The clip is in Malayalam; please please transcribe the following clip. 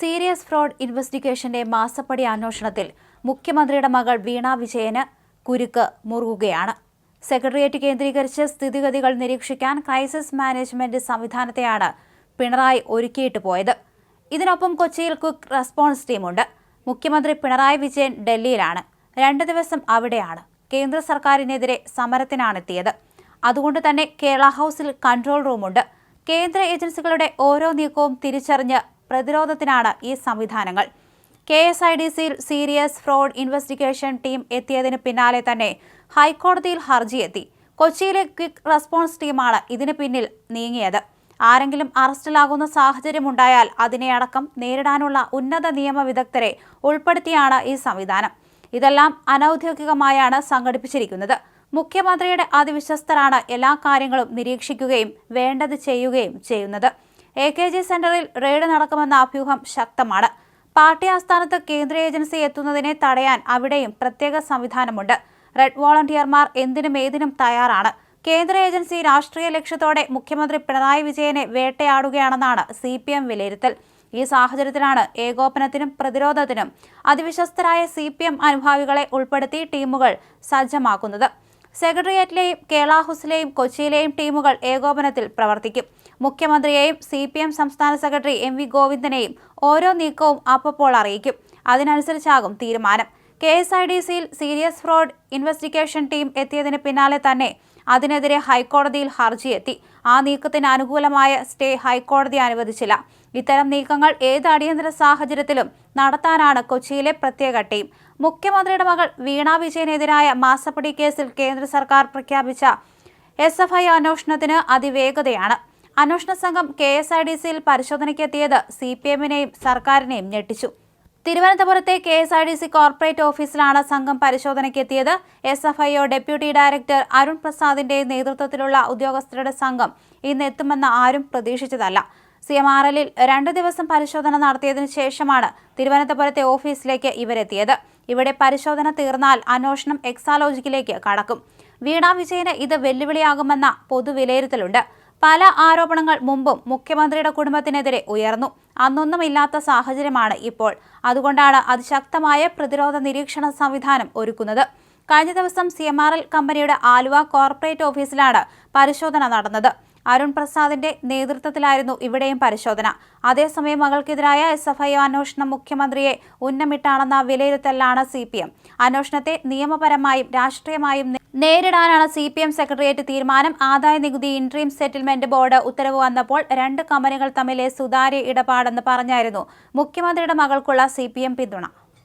സീരിയസ് ഫ്രോഡ് ഇൻവെസ്റ്റിഗേഷന്റെ മാസപ്പടി അന്വേഷണത്തിൽ മുഖ്യമന്ത്രിയുടെ മകൾ വീണ വിജയന് കുരുക്ക് മുറുകുകയാണ്. സെക്രട്ടേറിയറ്റ് കേന്ദ്രീകരിച്ച് സ്ഥിതിഗതികൾ നിരീക്ഷിക്കാൻ ക്രൈസിസ് മാനേജ്മെന്റ് സംവിധാനത്തെയാണ് പിണറായി ഒരുക്കിയിട്ട് പോയത്. ഇതിനൊപ്പം കൊച്ചിയിൽ ക്വിക്ക് റെസ്പോൺസ് ടീമുണ്ട്. മുഖ്യമന്ത്രി പിണറായി വിജയൻ ഡൽഹിയിലാണ്. 2 ദിവസം അവിടെയാണ്. കേന്ദ്ര സർക്കാരിനെതിരെ സമരത്തിനാണെത്തിയത്. അതുകൊണ്ട് തന്നെ കേരള ഹൌസിൽ കൺട്രോൾ റൂമുണ്ട്. കേന്ദ്ര ഏജൻസികളുടെ ഓരോ നീക്കവും തിരിച്ചറിഞ്ഞ് പ്രതിരോധത്തിനാണ് ഈ സംവിധാനങ്ങൾ. KSIDCയിൽ സീരിയസ് ഫ്രോഡ് ഇൻവെസ്റ്റിഗേഷൻ ടീം എത്തിയതിന് പിന്നാലെ തന്നെ ഹൈക്കോടതിയിൽ ഹർജിയെത്തി. കൊച്ചിയിലെ ക്വിക്ക് റെസ്പോൺസ് ടീമാണ് ഇതിന് പിന്നിൽ നീങ്ങിയത്. ആരെങ്കിലും അറസ്റ്റിലാകുന്ന സാഹചര്യമുണ്ടായാൽ അതിനെയടക്കം നേരിടാനുള്ള ഉന്നത നിയമ വിദഗ്ധരെ ഉൾപ്പെടുത്തിയാണ് ഈ സംവിധാനം. ഇതെല്ലാം അനൌദ്യോഗികമായാണ് സംഘടിപ്പിച്ചിരിക്കുന്നത്. മുഖ്യമന്ത്രിയുടെ അതിവിശ്വസ്തരാണ് എല്ലാ കാര്യങ്ങളും നിരീക്ഷിക്കുകയും വേണ്ടത് ചെയ്യുകയും ചെയ്യുന്നത്. AKG സെന്ററിൽ റെയ്ഡ് നടക്കുമെന്ന അഭ്യൂഹം ശക്തമാണ്. പാർട്ടി ആസ്ഥാനത്ത് കേന്ദ്ര ഏജൻസി എത്തുന്നതിനെ തടയാൻ അവിടെയും പ്രത്യേക സംവിധാനമുണ്ട്. റെഡ് വോളണ്ടിയർമാർ എന്തിനും ഏതിനും തയ്യാറാണ്. കേന്ദ്ര ഏജൻസി രാഷ്ട്രീയ ലക്ഷ്യത്തോടെ മുഖ്യമന്ത്രി പിണറായി വിജയനെ വേട്ടയാടുകയാണെന്നാണ് CPM വിലയിരുത്തൽ. ഈ സാഹചര്യത്തിലാണ് ഏകോപനത്തിനും പ്രതിരോധത്തിനും അതിവിശ്വസ്തരായ CPM അനുഭാവികളെ ഉൾപ്പെടുത്തി ടീമുകൾ സജ്ജമാക്കുന്നത്. സെക്രട്ടേറിയറ്റിലെയും കേരള ഹൌസിലെയും കൊച്ചിയിലെയും ടീമുകൾ ഏകോപനത്തിൽ പ്രവർത്തിക്കും. മുഖ്യമന്ത്രിയെയും CPM സംസ്ഥാന സെക്രട്ടറി MV ഗോവിന്ദനെയും ഓരോ നീക്കവും അപ്പോൾ അറിയിക്കും. അതിനനുസരിച്ചാകും തീരുമാനം. KSIDCയിൽ സീരിയസ് ഫ്രോഡ് ഇൻവെസ്റ്റിഗേഷൻ ടീം എത്തിയതിന് പിന്നാലെ തന്നെ അതിനെതിരെ ഹൈക്കോടതിയിൽ ഹർജിയെത്തി. ആ നീക്കത്തിന് അനുകൂലമായ സ്റ്റേ ഹൈക്കോടതി അനുവദിച്ചില്ല. ഇത്തരം നീക്കങ്ങൾ ഏത് അടിയന്തര സാഹചര്യത്തിലും നടത്താനാണ് കൊച്ചിയിലെ പ്രത്യേക ടീം. മുഖ്യമന്ത്രിയുടെ മകൾ വീണ വിജയനെതിരായ മാസപ്പടി കേസിൽ കേന്ദ്ര സർക്കാർ പ്രഖ്യാപിച്ച SFI അന്വേഷണത്തിന് അതിവേഗതയാണ്. അന്വേഷണ സംഘം KSIDCയിൽ പരിശോധനയ്ക്കെത്തിയത് CPMനെയും സർക്കാരിനെയും ഞെട്ടിച്ചു. തിരുവനന്തപുരത്തെ KSIDC കോർപ്പറേറ്റ് ഓഫീസിലാണ് സംഘം പരിശോധനയ്ക്കെത്തിയത്. SFIO ഡെപ്യൂട്ടി ഡയറക്ടർ അരുൺ പ്രസാദിന്റെ നേതൃത്വത്തിലുള്ള ഉദ്യോഗസ്ഥരുടെ സംഘം ഇന്ന് എത്തുമെന്ന് ആരും പ്രതീക്ഷിച്ചതല്ല. CMRLൽ 2 ദിവസം പരിശോധന നടത്തിയതിനു ശേഷമാണ് തിരുവനന്തപുരത്തെ ഓഫീസിലേക്ക് ഇവരെത്തിയത്. ഇവിടെ പരിശോധന തീർന്നാൽ അന്വേഷണം എക്സാലോജിക്കിലേക്ക് കടക്കും. വീണ വിജയന് ഇത് വെല്ലുവിളിയാകുമെന്ന പൊതുവിലയിരുത്തലുണ്ട്. പല ആരോപണങ്ങൾ മുമ്പും മുഖ്യമന്ത്രിയുടെ കുടുംബത്തിനെതിരെ ഉയർന്നു. അന്നൊന്നുമില്ലാത്ത സാഹചര്യമാണ് ഇപ്പോൾ. അതുകൊണ്ടാണ് അതിശക്തമായ പ്രതിരോധ നിരീക്ഷണ സംവിധാനം ഒരുക്കുന്നത്. കഴിഞ്ഞ ദിവസം CMRL കമ്പനിയുടെ ആലുവ കോർപ്പറേറ്റ് ഓഫീസിലാണ് പരിശോധന നടന്നത്. അരുൺ പ്രസാദിന്റെ നേതൃത്വത്തിലായിരുന്നു ഇവിടെയും പരിശോധന. അതേസമയം മകൾക്കെതിരായ SFIO അന്വേഷണം മുഖ്യമന്ത്രിയെ ഉന്നമിട്ടാണെന്ന വിലയിരുത്തലാണ് CPM. അന്വേഷണത്തെ നിയമപരമായും രാഷ്ട്രീയമായും നേരിടാനാണ് CPM സെക്രട്ടേറിയറ്റ് തീരുമാനം. ആദായ നികുതി ഇൻട്രീം സെറ്റിൽമെന്റ് ബോർഡ് ഉത്തരവ് വന്നപ്പോൾ 2 കമ്പനികൾ തമ്മിലെ സുതാര്യ ഇടപാടെന്ന് പറഞ്ഞായിരുന്നു മുഖ്യമന്ത്രിയുടെ മകൾക്കുള്ള CPM പിന്തുണ.